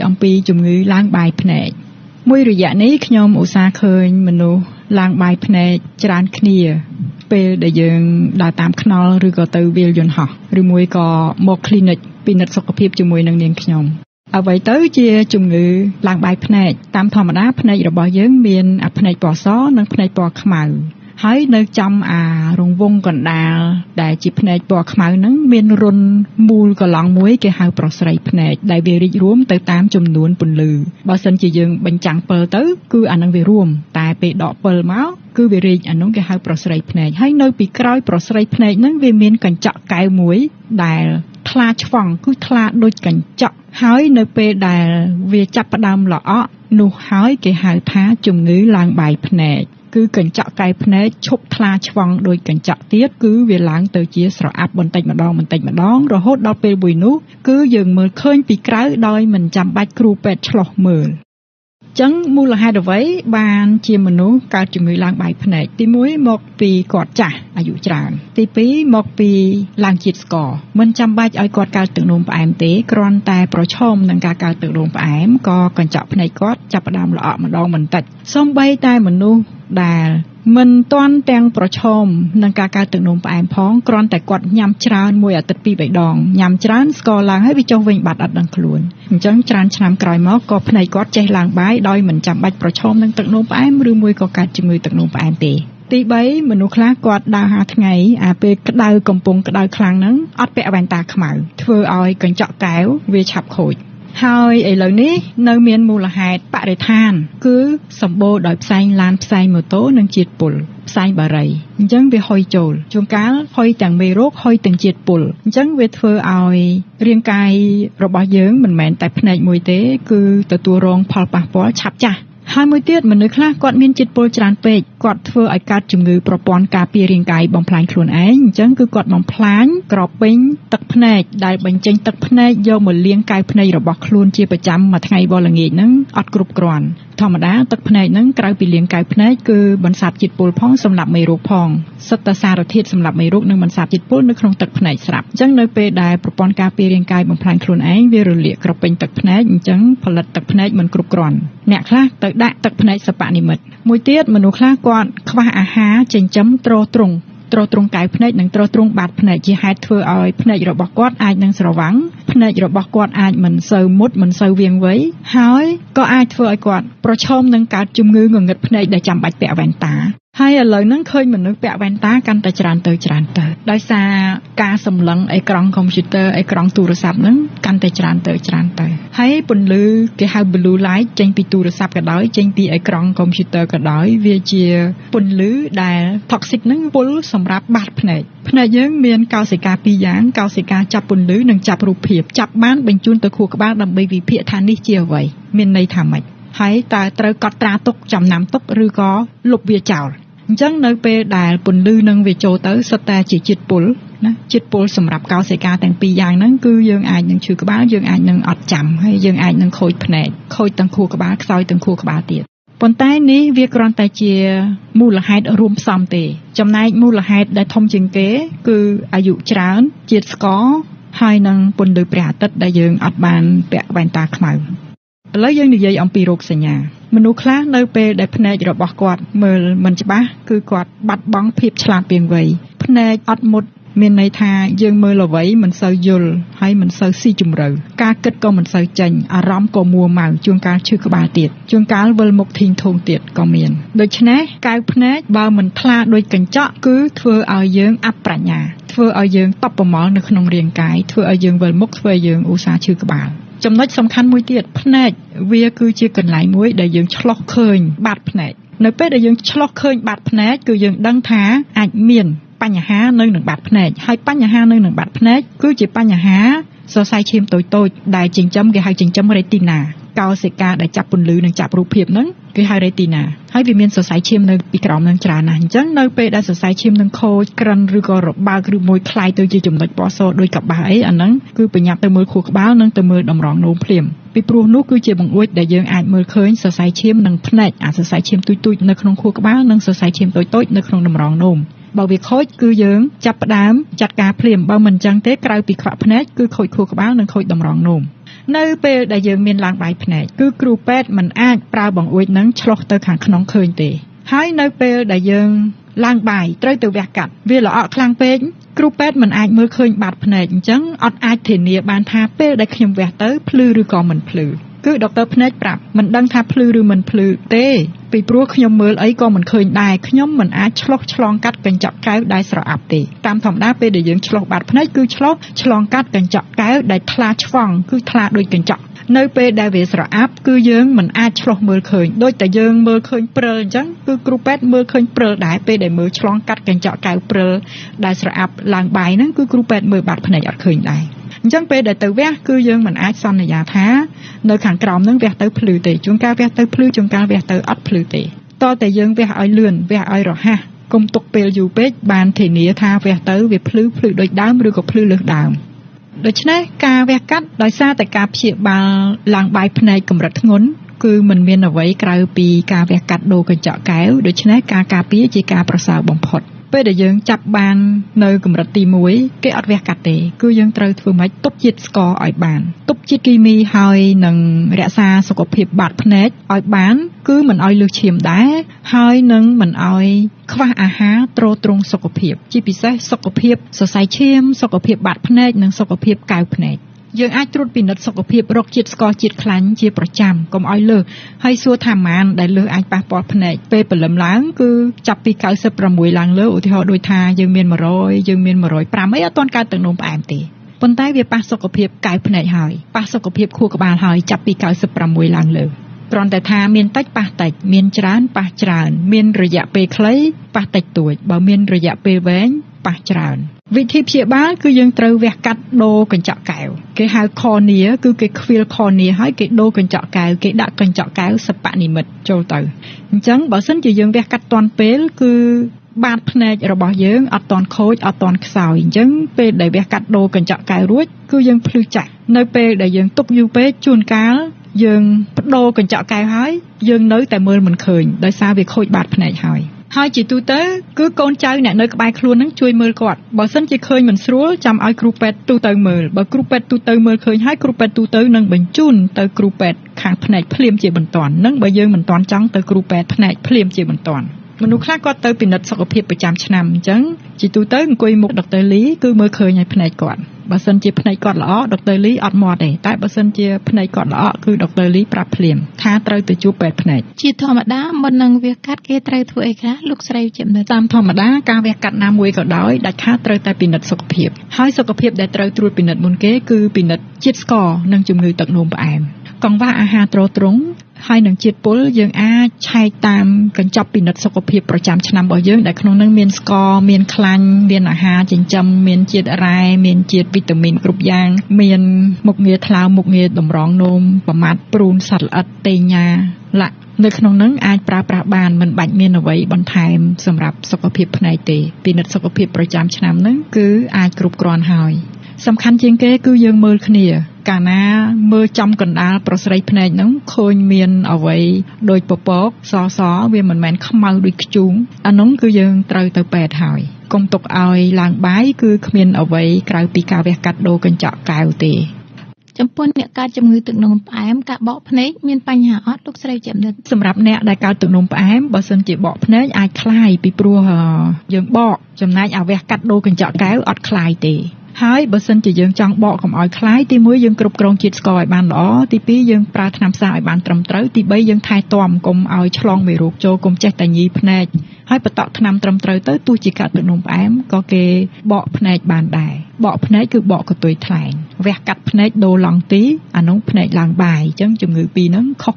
អំពីជំងឺឡើងបាយភ្នែកមួយរយៈនេះខ្ញុំឧស្សាហ៍ឃើញមនុស្សឡើងបាយភ្នែកច្រើនគ្នាពេលដែលយើងដើរតាមខ្នល់ឬក៏ទៅវាលយន្តហោះឬមួយក៏មក clinic ពិនិត្យសុខភាពជាមួយនឹងនាងខ្ញុំអ្វីទៅជាជំងឺឡើងបាយភ្នែកតាមធម្មតាភ្នែករបស់យើងមានភ្នែកពណ៌សនិងភ្នែកពណ៌ខ្មៅហើយនៅចំរង្វង់កណ្ដាលដែលជាភ្នែកពណ៌ខ្មៅហ្នឹងមានរុនមូលកន្លងមួយគេហៅប្រស្រីភ្នែកដែលវារីករួមទៅតាមចំនួនពន្លឺបើសិនជាយើងបញ្ចាំងពិលទៅគឺអានឹងវារួមតែពេលដកពិលមកគឺវារីកអានោះគេហៅប្រស្រីភ្នែកហើយនៅពីក្រោយប្រស្រីភ្នែកហ្នឹងវាមានកញ្ចក់កែវមួយដែលថ្លាឆ្វង់គឺថ្លាដូចកញ្ចក់ហើយនៅពេលដែលវាចាប់ផ្ដើមល្អក់នោះហើយគេហៅថាជំងឺឡើងបាយភ្នែកគឺកញ្ចក់កែវភ្នែកឈប់ថ្លាឆ្វង់ដោយកញ្ចក់ទៀតគឺវាឡើងទៅជាស្រអាប់បន្តិចម្ដងរហូតដល់ពេលមួយនោះគឺយើងមើលឃើញពីក្រៅដោយមិនចាំបាច់គ្រូពេទ្យឆ្លោះមើលចឹងមូលហេតុអ្វីបានជាមនុស្សកើតជំងឺឡើងបាយភ្នែកទី1មកពីគាត់ចាស់អាយុច្រើនទី2មកពីឡើងជាតិស្ករមិនចាំបាច់ឲ្យគាត់កើតទឹកនោមផ្អែមទេគ្រាន់តែប្រឈមនឹងការកើតទឹកនោមផ្អែមក៏កញ្ចក់ភ្នែកគាត់ចាប់ផ្ដើមល្អក់ម្ដងបន្តិចសូម្បីតែមនុស្សដែលមិនទាន់ទាំងប្រឈមនឹងការកើតទឹកនោមផ្អែមផងគ្រាន់តែគាត់ញ៉ាំច្រើនមួយអាទិត្យ2-3ដងញ៉ាំច្រើនស្ករឡើងហើយវាចុះវិញបាត់អត់ដឹងខ្លួនអញ្ចឹងច្រើនឆ្នាំក្រោយមកក៏ភ្នែកគាត់ចេះឡើងបាយដោយមិនចាំបាច់ប្រឈមនឹងទឹកនោមផ្អែមឬមួយក៏កើតជំងឺទឹកនោមផ្អែមទេទី3មនុស្សខ្លះគាត់ដើរហាលថ្ងៃពេលក្តៅកំពុងក្តៅខ្លាំងហ្នឹងអត់ពាក់វ៉ែនតាខ្មៅធ្វើឲ្យកញ្ចក់កែវវាឆាប់ខូចហើយឥឡូវនេះនៅមានមូលហេតុបរិស្ថានគឺសម្បូរដោយផ្សែងឡានផ្សែងម៉ូតូនិងជាតិពុលផ្សែងបារីអញ្ចឹងវាហុយចូលជួនកាលហុយទាំងមេរោគហុយទាំងជាតិពុលអញ្ចឹងវាធ្វើឲ្យរាងកាយរបស់យើងមិនមែនតែភ្នែកមួយទេគឺទទួលរងផលប៉ះពាល់ឆាប់ចាស់ហើយមួយទៀតមនុស្សខ្លះគាត់មានជាតិពុលច្រើនពេកគាត់ធ្វើឲ្យកើតជំងឺប្រព័ន្ធការពាររាងកាយបំផ្លាញខ្លួនឯងអញ្ចឹងគឺគាត់បំផ្លាញក្រពេញទឹកភ្នែកដែលបញ្ចេញទឹកភ្នែកយកមកលាងកែវភ្នែករបស់ខ្លួនជាប្រចាំមួយថ្ងៃវល់ល្ងាចហ្នឹងអត់គ្រប់គ្រាន់ធម្មតាទឹកភ្នែកហ្នឹងក្រៅពីលាងកែវភ្នែកគឺបន្សាបជាតិពុលផងសម្រាប់មេរោគផងសិតតែសារធាតុសម្រាប់មេរោគនិងបន្សាបជាតិពុលនៅក្នុងទឹកភ្នែកស្រាប់អញ្ចឹងនៅពេលដែលប្រព័ន្ធការពាររាងកាយបំផ្លាញខ្លួនឯងវារលាកក្រពេញទឹកភ្នែកអញ្ចឹងផលិតទឹកភ្នែកមិនគ្រប់គ្រាន់អ្នកខ្លះទៅដាក់ទឹកភ្នែកសពនិមិត្តមួយទៀតមនុស្សខ្លះគាត់ខ្វះអាហារចិញ្ចឹមទ្រទ្រង់កែវភ្នែកនិងទ្រទ្រង់បាតភ្នែកជាហេតុធ្វើឲ្យភ្នែករបស់គាត់អាចនឹងស្រវាំងភ្នែករបស់គាត់អាចមិនសូវមុតមិនសូវវាងវៃហើយក៏អាចធ្វើឲ្យគាត់ប្រឈមនឹងកើតជំងឺងងឹតភ្នែកដែលចាំបាច់ពាក់វ៉ែនតាហើយឥឡូវហ្នឹងឃើញមនុស្សពាក់វ៉ែនតាកាន់តែច្រើនទៅដោយសារការសម្លឹងអេក្រង់កុំព្យូទ័រអេក្រង់ទូរស័ព្ទហ្នឹងកាន់តែច្រើនទៅហើយពន្លឺគេហៅ blue light ចេញពីទូរស័ព្ទក៏ដោយចេញពីអេក្រង់កុំព្យូទ័រក៏ដោយវាជាពន្លឺដែល toxic ហ្នឹងពុលសម្រាប់បាតភ្នែកយើងមានកោសិកា2យ៉ាងកោសិកាចាប់ពន្លឺនិងចាប់រូបភាពចាប់បានបញ្ជូនទៅខួរក្បាលដើម្បីវិភាគថានេះជាអ្វីមានន័យថាម៉េចហើយតើត្រូវកត់ត្រាទុកចំណាំទុកឬក៏លុបវាចោលអញ្ចឹងនៅពេលដែលពន្លឺនឹងវាចូលទៅសុទ្ធតែជាជាតិពុលណាជាតិពុលសម្រាប់កោសិកាទាំងពីរយ៉ាងហ្នឹងគឺយើងអាចនឹងឈឺក្បាលយើងអាចនឹងអត់ចាំហើយយើងអាចនឹងខូចភ្នែកខូចទាំងខួរក្បាលខ្សោយទាំងខួរក្បាលទៀតប៉ុន្តែនេះវាគ្រាន់តែជាមូលហេតុរួមផ្សំទេចំណែកមូលហេតុដែលធំជាងគេគឺអាយុច្រើនជាតិស្ករហើយនឹងពន្លឺព្រះអាទិត្យដែលយើងអត់បានពាក់វ៉ែនតាខ្មៅឥឡូវយើងនិយាយអំពីរោគសញ្ញាមនុស្សខ្លះនៅពេលដែលភ្នែករបស់គាត់មើលមិនច្បាស់គឺគាត់បាត់បង់ភាពឆ្លាតវៃវៃភ្នែកអត់មុតមានន័យថាយើងមើលអ្វីមិនសូវយល់ហើយមិនសូវស៊ីជម្រៅការគិតក៏មិនសូវចេញអារម្មណ៍ក៏មួម៉ៅជួនកាលឈឺក្បាលទៀតជួនកាលវិលមុខធីងធូងទៀតក៏មានដូច្នេះកែវភ្នែកបើមិនថ្លាដូចកញ្ចក់គឺធ្វើឲ្យយើងអបប្រាជ្ញាធ្វើឲ្យយើងតប់ប្រមល់នៅក្នុងរាងកាយធ្វើឲ្យយើងវិលមុខធ្វើឲ្យយើងឧស្សាហ៍ឈឺក្បាលចំណុចសំខាន់មួយទៀតភ្នែកវាគឺជាកន្លែងមួយដែលយើងឆ្លោះឃើញបាតភ្នែកនៅពេលដែលយើងឆ្លោះឃើញបាតភ្នែកគឺយើងដឹងថាអាចមានបញ្ហានៅនឹងបាតភ្នែកហើយបញ្ហានៅនឹងបាតភ្នែកគឺជាបញ្ហាសរសៃឈាមតូចៗដែលចិញ្ចឹមគេហៅចិញ្ចឹមរេទីណាកោសិកាដែលចាប់ពន្លឺនិងចាប់រូបភាពហ្នឹងគេហៅរេទីណាហើយវាមានសរសៃឈាមនៅពីក្រោមហ្នឹងច្រើនណាស់អញ្ចឹងនៅពេលដែលសរសៃឈាមនឹងខូចក្រិនឬក៏របើកឬមួយคล้ายទៅជាចំណុចពណ៌សដូចកបាសអីអាហ្នឹងគឺប្រញាប់ទៅមើលខួរក្បាលនិងទៅមើលតម្រងនោមភ្លាមពីព្រោះនោះគឺជាបង្អួចដែលយើងអាចមើលឃើញសរសៃឈាមនិងភ្នែកអាសរសៃឈាមទូចៗនៅក្នុងខួរក្បាលនិងសរសៃឈាមតូចៗនៅក្នុងតម្រងនោមបើវាខូចគឺយើងចាប់ផ្ដើមចាត់ការភ្លាមបើមិនអញ្ចឹងទេក្រៅពីខ្វាក់ភ្នែកគឺខូចខួរក្បាលនិងខូចតម្រងនោម នៅពេលដែលយើងមានឡើងបាយភ្នែកគឺគ្រូពេទ្យមិនអាចប្រើបង្អួចនឹងឆ្លុះទៅខាងក្នុងឃើញទេហើយនៅពេលដែលយើងឡើងបាយត្រូវទៅវះកាត់វាល្អក់ខ្លាំងពេកគ្រូពេទ្យមិនអាចមើលឃើញបាតភ្នែកអញ្ចឹងអត់អាចធានាបានថាពេលដែលខ្ញុំវះទៅភ្លឺឬក៏មិនភ្លឺគឺដុកទ័រភ្នែកប្រាប់មិនដឹងថាភ្លឺឬមិនភ្លឺទេពីព្រោះខ្ញុំមើលអីក៏មិនឃើញដែរខ្ញុំមិនអាចឆ្លុះឆ្លងកាត់កញ្ចក់កែវដែលស្រអាប់ទេតាមធម្មតាពេលដែលយើងឆ្លុះបាតភ្នែកគឺឆ្លុះឆ្លងកាត់កញ្ចក់កែវដែលថ្លាឆ្វង់គឺថ្លាដូចកញ្ចក់នៅពេលដែលវាស្រអាប់គឺយើងមិនអាចឆ្លុះមើលឃើញដូចតែយើងមើលឃើញព្រិលអញ្ចឹងគឺគ្រូពេទ្យមើលឃើញព្រិលដែរពេលដែលមើលឆ្លងកាត់កញ្ចក់កែវព្រិលដែលស្រអាប់ឡើងបាយហ្នឹងគឺគ្រូពេទ្យមើលបាតភ្នែកអត់ឃើញដែរអញ្ចឹងពេលដែលទៅវះគឺយើងមិនអាចសន្យាថានៅខាងក្រោមហ្នឹងវះទៅភ្លឺទេជួនកាលវះទៅភ្លឺជួនកាលវះទៅអត់ភ្លឺទេតើតែយើងវះឲ្យលឿនវះឲ្យរហ័សកុំទុកពេលយូរពេកបានធានាថាវះទៅវាភ្លឺដូចដើមឬក៏ភ្លឺលើសដើមដូច្នេះការវះកាត់ដោយសារតែការព្យាបាលឡើងបាយភ្នែកកម្រិតធ្ងន់គឺមិនមានអ្វីក្រៅពីការវះកាត់ដូរកញ្ចក់កែវដូច្នេះការការពារជាការប្រសើរបំផុតពេលដែលយើងចាប់បាននៅកម្រិតទី1គេអត់វះកាត់ទេគឺយើងត្រូវធ្វើម៉េចទប់ជាតិស្ករឲ្យបានទប់ជាតិគីមីហើយនឹងរក្សាសុខភាពបាតភ្នែកឲ្យបានគឺមិនឲ្យលើសឈាមដែរហើយនឹងមិនឲ្យខ្វះអាហារទ្រទ្រង់សុខភាពជាពិសេសសុខភាពសរសៃឈាមសុខភាពបាតភ្នែកនិងសុខភាពកែវភ្នែកយើងអាចត្រួតពិនិត្យសុខភាពរោគជាតិស្ករជាតិខ្លាញ់ជាប្រចាំកុំឲ្យលើសហើយសួរថាម៉ានដែលលើសអាចប៉ះពាល់ភ្នែកពេលព្រលឹមឡើងគឺចាប់ពី96ឡើងលើឧទាហរណ៍ដូចថាយើងមាន100យើងមាន105អីអត់ទាន់កើតទឹកនោមផ្អែមទេប៉ុន្តែវាប៉ះសុខភាពកែវភ្នែកហើយប៉ះសុខភាពខួរក្បាលហើយចាប់ពី96ឡើងលើគ្រាន់តែថាមានតិចប៉ះតិចមានច្រើនប៉ះច្រើនមានរយៈពេលខ្លីប៉ះតិចតួចបើមានរយៈពេលវែងប៉ះច្រើនវិធីព្យាបាលគឺយើងត្រូវវះកាត់ដូរកញ្ចក់កែវគេហៅ cornea គឺគេខ្វៀល cornea ហើយគេដូរកញ្ចក់កែវគេដាក់កញ្ចក់កែវសិប្បនិមិត្តចូលទៅអញ្ចឹងបើសិនជាយើងវះកាត់ទាន់ពេលគឺបាតភ្នែករបស់យើងអត់ទាន់ខូចអត់ទាន់ខ្សោយអញ្ចឹងពេលដែលវះកាត់ដូរកញ្ចក់កែវរួចគឺយើងភ្លឺចាស់នៅពេលដែលយើងទុកយូរពេកជួនកាលយើងបដូរកញ្ចក់កែវហើយយើងនៅតែមើលមិនឃើញដោយសារវាខូចបាតភ្នែកហើយជាទូទៅគឺកូនចៅអ្នកនៅក្បែរខ្លួននឹងជួយមើលគាត់បើសិនជាឃើញមិនស្រួលចាំឲ្យគ្រូពេទ្យទូទៅមើលបើគ្រូពេទ្យទូទៅមើលឃើញហើយគ្រូពេទ្យទូទៅនឹងបញ្ជូនទៅគ្រូពេទ្យខាងភ្នែកភ្លាមជាបន្ទាន់និងបើយើងមិនទាន់ចង់ទៅគ្រូពេទ្យភ្នែកភ្លាមជាបន្ទាន់មនុស្សខ្លះគាត់ទៅពិនិត្យសុខភាពប្រចាំឆ្នាំអញ្ចឹងជាទូទៅអង្គុយមុខដុកទ័រលីគឺមើលឃើញឲ្យភ្នែកគាត់បើសិនជាភ្នែកគាត់ល្អដុកទ័រលីអត់មាត់ទេតែបើសិនជាភ្នែកគាត់ល្អគឺដុកទ័រលីប្រាប់ភ្លាមថាត្រូវទៅជួបពេទ្យភ្នែកជាធម្មតាមុននឹងវះកាត់គេត្រូវធ្វើអីខ្លះលោកស្រីជាម្ដងតាមធម្មតាការវះកាត់ណាមួយក៏ដោយដាច់ខាតត្រូវតែពិនិត្យសុខភាពហើយសុខភាពដែលត្រូវត្រួតពិនិត្យមុនគេគឺពិនិត្យជាតិស្ករនិងជំងឺទឹកនោមផ្អែមកង្វះអាហារទ្រទ្រង់ហើយនឹងជាតិពុលយើងអាចឆែកតាមកញ្ចប់ពិនិត្យសុខភាពប្រចាំឆ្នាំរបស់យើងដែលក្នុងនោះមានស្ករមានខ្លាញ់មានអាហារចិញ្ចឹមមានជាតិរ៉ែមានជាតិវីតាមីនគ្រប់យ៉ាងមានមុខងារថ្លើមមុខងារតម្រងនោមប្រមាត់ព្រូនសត្វល្អិតតេញ៉ាឡាក់នៅក្នុងនោះអាចប្រើប្រាស់បានមិនបាច់មានអ្វីបន្ថែមសម្រាប់សុខភាពភ្នែកទេពិនិត្យសុខភាពប្រចាំឆ្នាំនោះគឺអាចគ្រប់គ្រាន់ហើយសំខាន់ជាងគេគឺយើងមើលគ្នាកាលណាមើលចំកណ្ដាលប្រស្រីភ្នែកហ្នឹងឃើញមានអ្វីដូចពពកសសវាមិនមែនខ្មៅដូចខ្ជូងអានោះគឺយើងត្រូវទៅពេទ្យហើយកុំទុកឲ្យឡើងបាយគឺគ្មានអ្វីក្រៅពីការវះកាត់ដូរកញ្ចក់កែវទេចំពោះអ្នកកើតជំងឺទឹកនោមផ្អែមការបកភ្នែកមានបញ្ហាអត់លោកស្រីជាម្ដងសម្រាប់អ្នកដែលកើតទឹកនោមផ្អែមបើសិនជាបកភ្នែកអាចคลายពីព្រោះយើងបកចំណែកឲ្យវះកាត់ដូរកញ្ចក់កែវអត់คลายទេហើយបើសិនជាយើងចង់បកកុំឲ្យคลายទី1យើងគ្រប់គ្រងជាតិស្ករឲ្យបានល្អទី2យើងប្រើថ្នាំផ្សាឲ្យបានត្រឹមត្រូវទី3យើងថែទាំកុំឲ្យឆ្លងមេរោគចូលកុំចេះតែញីភ្នែកហើយបន្តក់ថ្នាំត្រឹមត្រូវទៅទោះជាកើតទឹកនោមផ្អែមក៏គេបកភ្នែកបានដែរបកភ្នែកគឺបកកតុយថ្លែងវះកាត់ភ្នែកដូរឡង់ទីអានោះភ្នែកឡើងបាយអញ្ចឹងជំងឺពីរហ្នឹងខុស